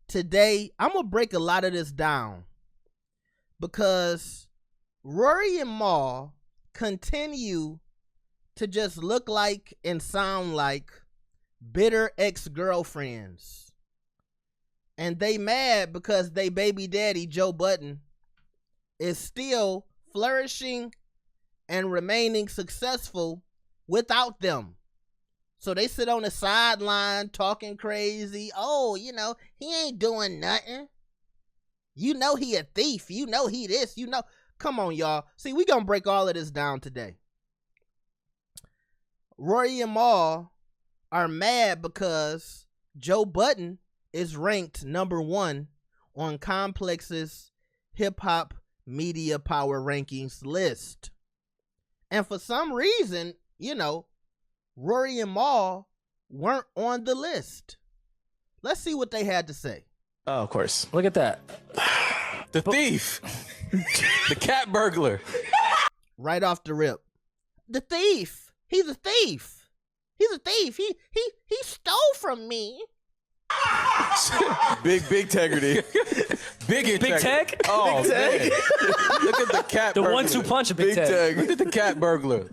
today I'm going to break a lot of this down because Rory and Mal continue to just look like and sound like bitter ex-girlfriends. And they mad because they baby daddy, Joe Budden, is still flourishing and remaining successful without them. So they sit on the sideline talking crazy. Oh, you know, he ain't doing nothing. You know he a thief. You know he this. You know. Come on, y'all. See, we gonna break all of this down today. Rory and Mal are mad because Joe Budden is ranked #1 on Complex's hip-hop media power rankings list. And for some reason, you know, Rory and Mal weren't on the list. Let's see what they had to say. Oh, of course. Look at that. The thief. The cat burglar. Right off the rip. The thief. He's a thief. He's a thief. He stole from me. Big integrity. Big integrity. Big Tech? Oh, Big Tech. man. Look at the cat The burglar. 1-2 punch of Big Tech. Look at the cat burglar.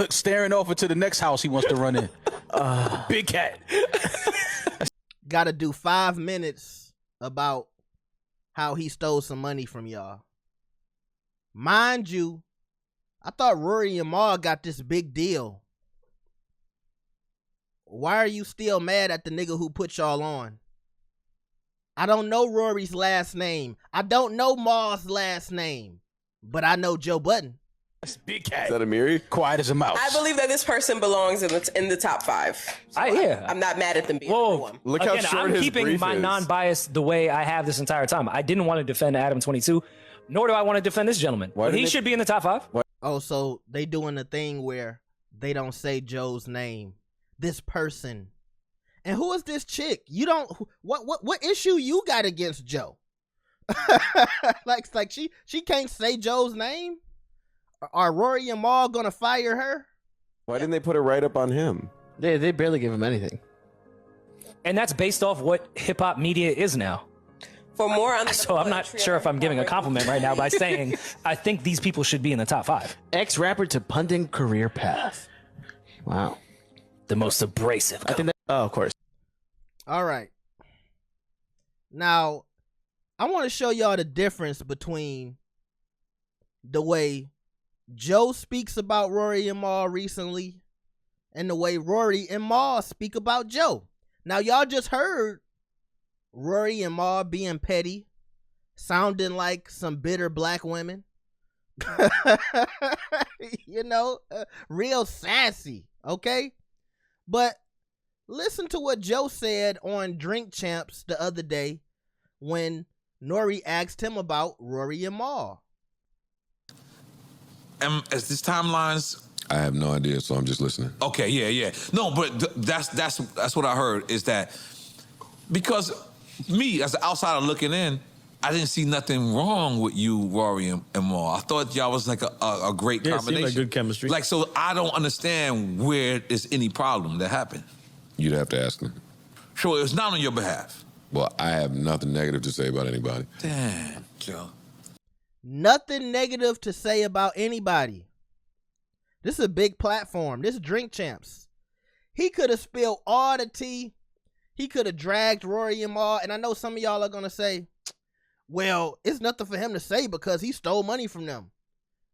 Staring off into the next house he wants to run in. Big cat. Gotta do 5 minutes about how he stole some money from y'all. Mind you, I thought Rory and Mal got this big deal. Why are you still mad at the nigga who put y'all on? I don't know Rory's last name. I don't know Mal's last name. But I know Joe Budden. That's Big cat. Is that Amiri? Quiet as a mouse. I believe that this person belongs in the top 5. So I'm not mad at them being Whoa. #1. Look how Again, short I'm his keeping brief my is. non-bias the way I have this entire time. I didn't want to defend Adam 22, nor do I want to defend this gentleman. Why But he didn't should be in the top 5. Oh, so they doing the thing where they don't say Joe's name. This person. And who is this chick? You don't. What issue you got against Joe? like she can't say Joe's name. Are Rory and Mal gonna fire her? Why didn't they put a write-up on him? They barely give him anything. And that's based off what hip-hop media is now. For more on the So I'm not sure if I'm giving a compliment right now by saying I think these people should be in the top 5. Ex-rapper to punting career path. Wow. The most abrasive. I think that. Oh, of course. All right. Now, I want to show y'all the difference between the way Joe speaks about Rory and Mal recently and the way Rory and Mal speak about Joe. Now, y'all just heard Rory and Mal being petty, sounding like some bitter black women. You know, real sassy, okay? But listen to what Joe said on Drink Champs the other day when Nori asked him about Rory and Mal. As these timelines, I have no idea, so I'm just listening. okay, yeah. No, but that's what I heard is that because me as an outsider looking in, I didn't see nothing wrong with you, Rory and Mal. I thought y'all was like a great Yeah, it combination. seemed like good chemistry. Like, so I don't understand where there's any problem that happened. You'd have to ask him. So it's not on your behalf. Well, I have nothing negative to say about anybody. Damn, Joe. Nothing negative to say about anybody. This is a big platform. This is Drink Champs. He could have spilled all the tea. He could have dragged Rory and Mal. And I know some of y'all are going to say, well, it's nothing for him to say because he stole money from them.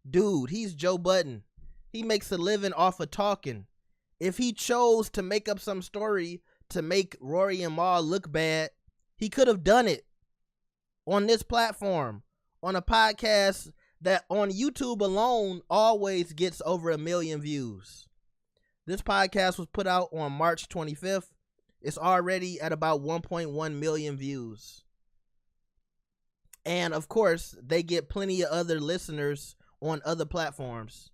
Dude, he's Joe Budden. He makes a living off of talking. If he chose to make up some story to make Rory and Mal look bad, he could have done it on this platform, on a podcast that on YouTube alone always gets over 1 million views. This podcast was put out on March 25th. It's already at about 1.1 million views. And of course, they get plenty of other listeners on other platforms.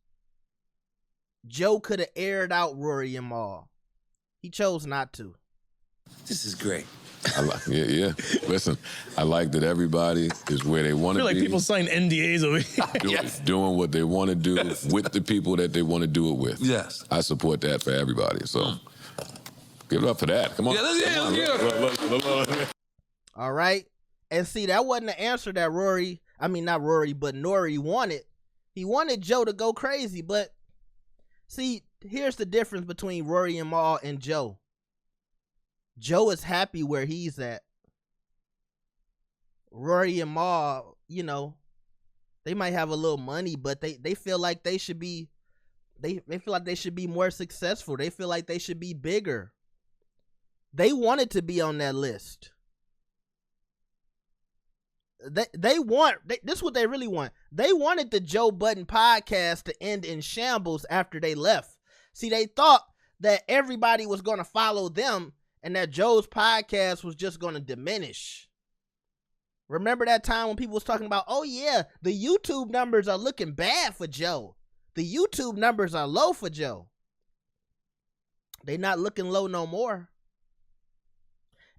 Joe could have aired out Rory and Mal. He chose not to. This is great. Yeah. Listen, I like that everybody is where they want I to feel be. like people sign NDAs over here. Doing what they want to do with the people that they want to do it with. Yes. I support that for everybody. So give it up for that. Come on. Yeah, let's Come on. hear it. Look. All right. And see, that wasn't the answer that Nori wanted. He wanted Joe to go crazy, but see, here's the difference between Rory and Mal and Joe. Joe is happy where he's at. Rory and Mal, you know, they might have a little money, but they feel like they should be, they feel like they should be more successful. They feel like they should be bigger. They wanted to be on that list. This is what they really want. They wanted the Joe Budden podcast to end in shambles after they left. See, they thought that everybody was going to follow them and that Joe's podcast was just going to diminish. Remember that time when people was talking about, oh yeah, the YouTube numbers are looking bad for Joe. The YouTube numbers are low for Joe. They not looking low no more.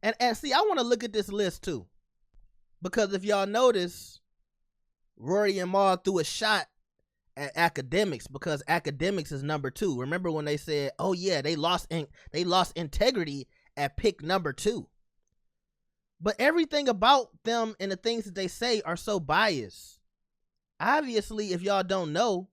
And see, I want to look at this list too. Because if y'all notice, Rory and Mal threw a shot at Academics because Academics is number 2. Remember when they said, oh yeah, they lost integrity at pick number 2. But everything about them and the things that they say are so biased. Obviously, if y'all don't know,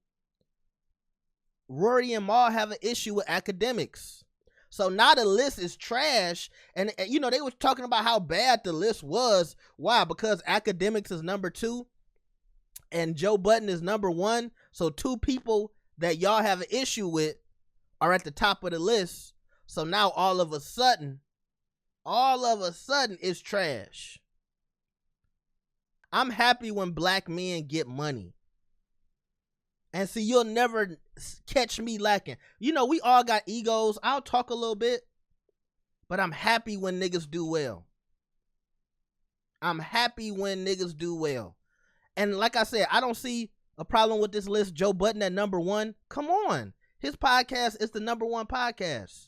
Rory and Mal have an issue with Academics. So now the list is trash. And you know, they were talking about how bad the list was. Why? Because Academics is number 2 and Joe Budden is number 1. So 2 people that y'all have an issue with are at the top of the list. So now all of a sudden it's trash. I'm happy when black men get money. And see, you'll never catch me lacking. You know, we all got egos. I'll talk a little bit, but I'm happy when niggas do well. I'm happy when niggas do well. And like I said, I don't see a problem with this list. Joe Budden at number 1. Come on. His podcast is the number 1 podcast.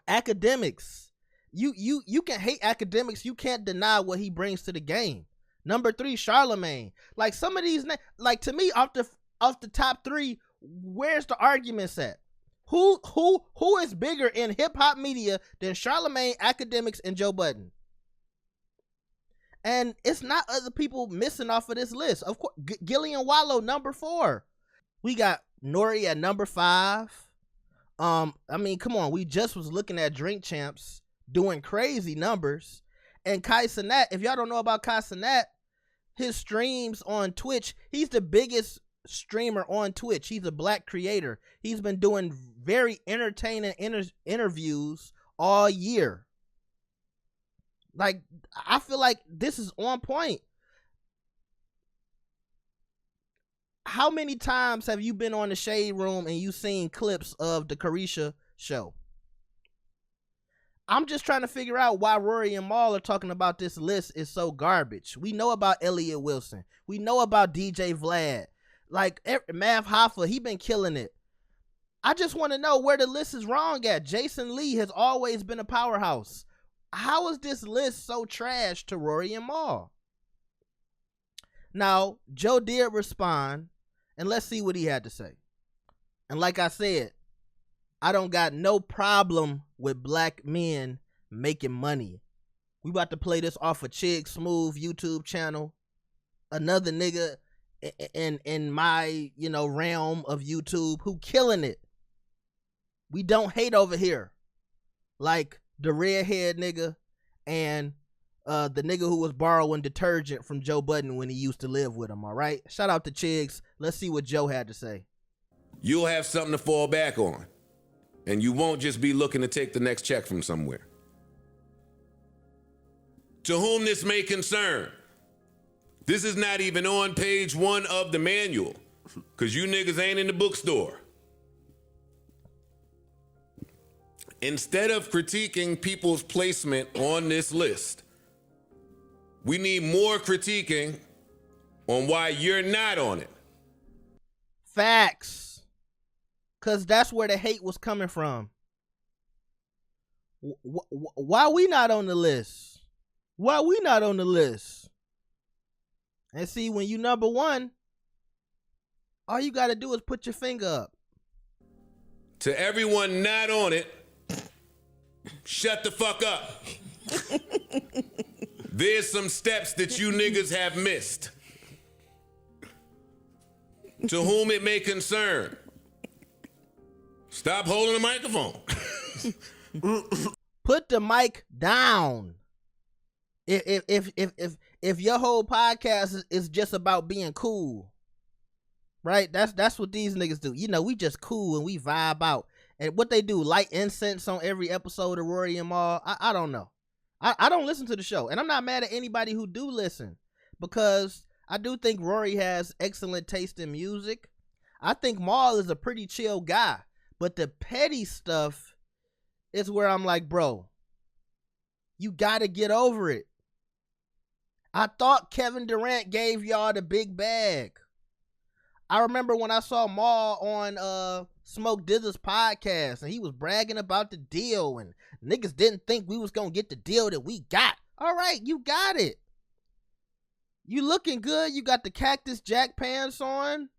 Academics. You can hate Academics. You can't deny what he brings to the game. Number 3, Charlemagne. Like some of these, like to me, off the top 3, where's the arguments at? Who is bigger in hip hop media than Charlemagne, Academics, and Joe Budden? And it's not other people missing off of this list. Of course, Gillian Wallow, number 4. We got Nori at number 5. I mean, come on, we just was looking at Drink Champs doing crazy numbers. And Kai Cenat, if y'all don't know about Kai Cenat, his streams on Twitch, he's the biggest streamer on Twitch. He's a black creator. He's been doing very entertaining interviews all year. Like, I feel like this is on point. How many times have you been on the Shade Room and you seen clips of the Carisha show? I'm just trying to figure out why Rory and Mal are talking about this list is so garbage. We know about Elliot Wilson. We know about DJ Vlad. Like, Mav Hoffa, he been killing it. I just want to know where the list is wrong at. Jason Lee has always been a powerhouse. How is this list so trash to Rory and Mal? Now, Joe did respond, and let's see what he had to say. And like I said, I don't got no problem with black men making money. We about to play this off of Chig Smooth YouTube channel. Another nigga in my, you know, realm of YouTube who killing it. We don't hate over here. Like the redhead nigga and the nigga who was borrowing detergent from Joe Budden when he used to live with him, all right? Shout out to Chigs. Let's see what Joe had to say. You'll have something to fall back on. And you won't just be looking to take the next check from somewhere. To whom this may concern, this is not even on page 1 of the manual, because you niggas ain't in the bookstore. Instead of critiquing people's placement on this list, we need more critiquing on why you're not on it. Facts. Because that's where the hate was coming from. Why we not on the list? Why we not on the list? And see, when you number 1, all you got to do is put your finger up. To everyone not on it, shut the fuck up. there's some steps that you niggas have missed. To whom it may concern, stop holding the microphone. Put the mic down. If your whole podcast is just about being cool, right? That's what these niggas do. You know, we just cool and we vibe out. And what they do, light incense on every episode of Rory and Mal. I don't know. I don't listen to the show, and I'm not mad at anybody who do listen, because I do think Rory has excellent taste in music. I think Mal is a pretty chill guy, but the petty stuff is where I'm like, bro, you gotta get over it. I thought Kevin Durant gave y'all the big bag. I remember when I saw Mal on Smoke Dizz's podcast, and he was bragging about the deal, and niggas didn't think we was gonna get the deal that we got. All right, you got it. You looking good. You got the Cactus Jack pants on.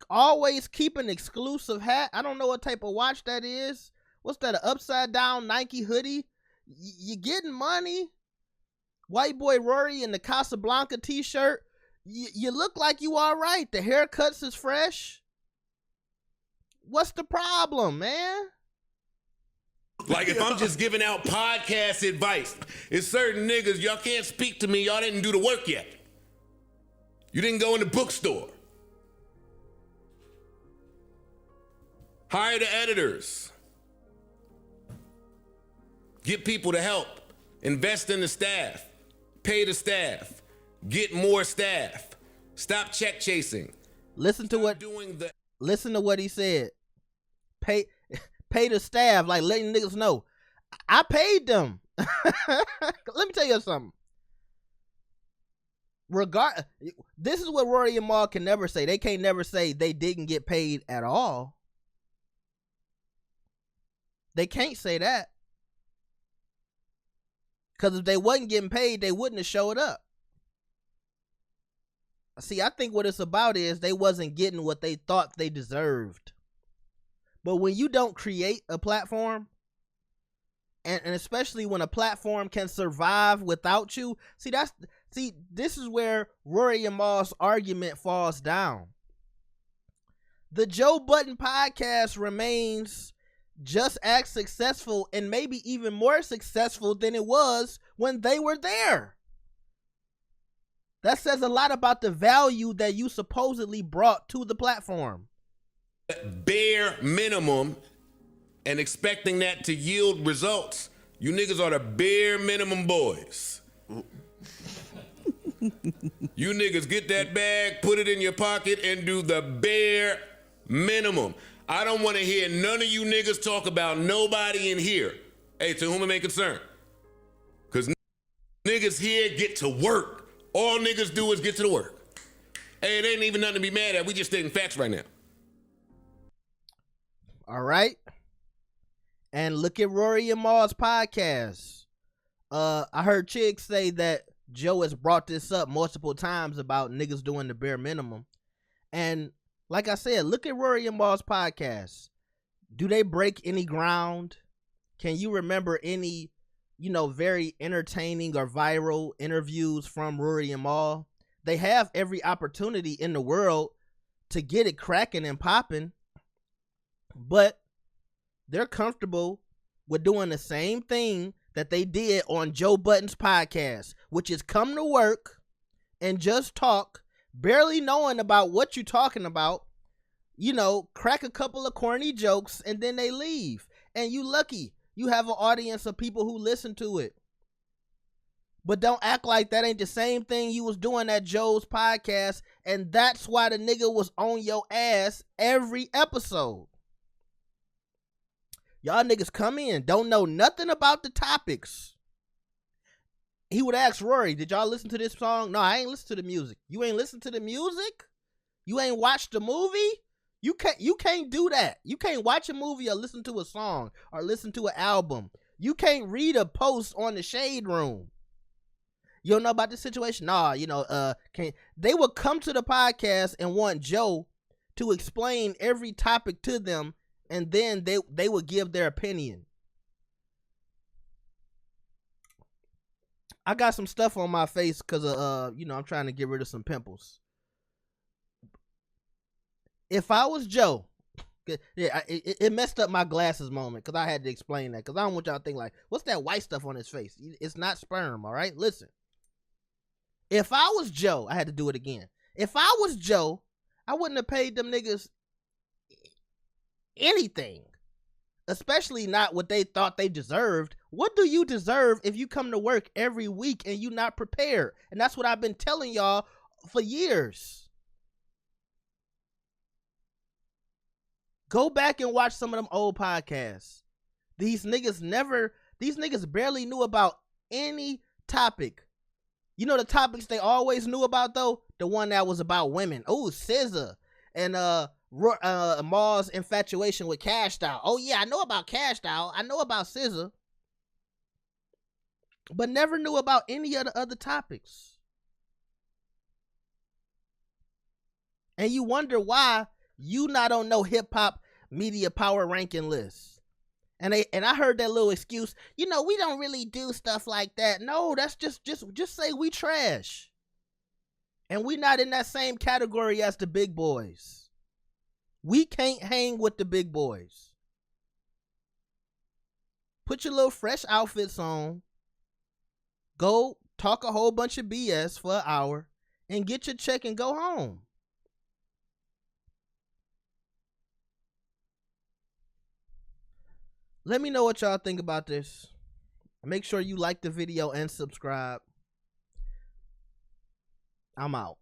Always keep an exclusive hat. I don't know what type of watch that is. What's that, an upside down Nike hoodie? You getting money. White boy Rory in the Casablanca t-shirt. You look like you all right. The haircuts is fresh. What's the problem, man? Like, if I'm just giving out podcast advice, it's certain niggas, y'all can't speak to me, y'all didn't do the work yet. You didn't go in the bookstore. Hire the editors. Get people to help. Invest in the staff. Pay the staff. Get more staff. Stop check chasing. Listen to what he said. Pay the staff, like letting niggas know. I paid them. Let me tell you something. This is what Rory and Mal can never say. They can't never say they didn't get paid at all. They can't say that. Because if they wasn't getting paid, they wouldn't have showed up. See, I think what it's about is they wasn't getting what they thought they deserved. But when you don't create a platform, and especially when a platform can survive without you, this is where Rory and Mal's argument falls down. The Joe Budden podcast remains just as successful and maybe even more successful than it was when they were there. That says a lot about the value that you supposedly brought to the platform. Bare minimum and expecting that to yield results. You niggas are the bare minimum boys. You niggas get that bag, put it in your pocket, and do the bare minimum. I don't want to hear none of you niggas talk about nobody in here. Hey, to whom it may concern. Because niggas here get to work. All niggas do is get to the work. Hey, it ain't even nothing to be mad at. We just stating facts right now. All right. And look at Rory and Mal's podcast. I heard Chicks say that Joe has brought this up multiple times about niggas doing the bare minimum. And like I said, look at Rory and Mal's podcast. Do they break any ground? Can you remember any, very entertaining or viral interviews from Rory and Mal? They have every opportunity in the world to get it cracking and popping, but they're comfortable with doing the same thing that they did on Joe Budden's podcast, which is come to work and just talk, barely knowing about what you're talking about, crack a couple of corny jokes, and then they leave. And you lucky you have an audience of people who listen to it. But don't act like that ain't the same thing you was doing at Joe's podcast, and that's why the nigga was on your ass every episode. Y'all niggas come in, don't know nothing about the topics. He would ask Rory, did y'all listen to this song? No, I ain't listen to the music. You ain't listen to the music? You ain't watched the movie? You can't do that. You can't watch a movie or listen to a song or listen to an album. You can't read a post on the Shade Room. You don't know about this situation? Nah, they would come to the podcast and want Joe to explain every topic to them, and then they would give their opinion. I got some stuff on my face because of I'm trying to get rid of some pimples. If I was Joe, yeah, it messed up my glasses moment because I had to explain that because I don't want y'all to think like, what's that white stuff on his face? It's not sperm, all right? Listen. If I was Joe, I had to do it again. If I was Joe, I wouldn't have paid them niggas anything, especially not what they thought they deserved. What do you deserve if you come to work every week and you not prepared? And that's what I've been telling y'all for years. Go back and watch some of them old podcasts. These niggas barely knew about any topic. You know the topics they always knew about though? The one that was about women. Oh, SZA and Maul's infatuation with Cash Doll. Oh yeah, I know about Cash Doll. I know about SZA. But never knew about any of the other topics. And you wonder why you not on no hip hop media power ranking list. And I heard that little excuse, we don't really do stuff like that. No, that's just say we trash. And we not in that same category as the big boys. We can't hang with the big boys. Put your little fresh outfits on. Go talk a whole bunch of BS for an hour and get your check and go home. Let me know what y'all think about this. Make sure you like the video and subscribe. I'm out.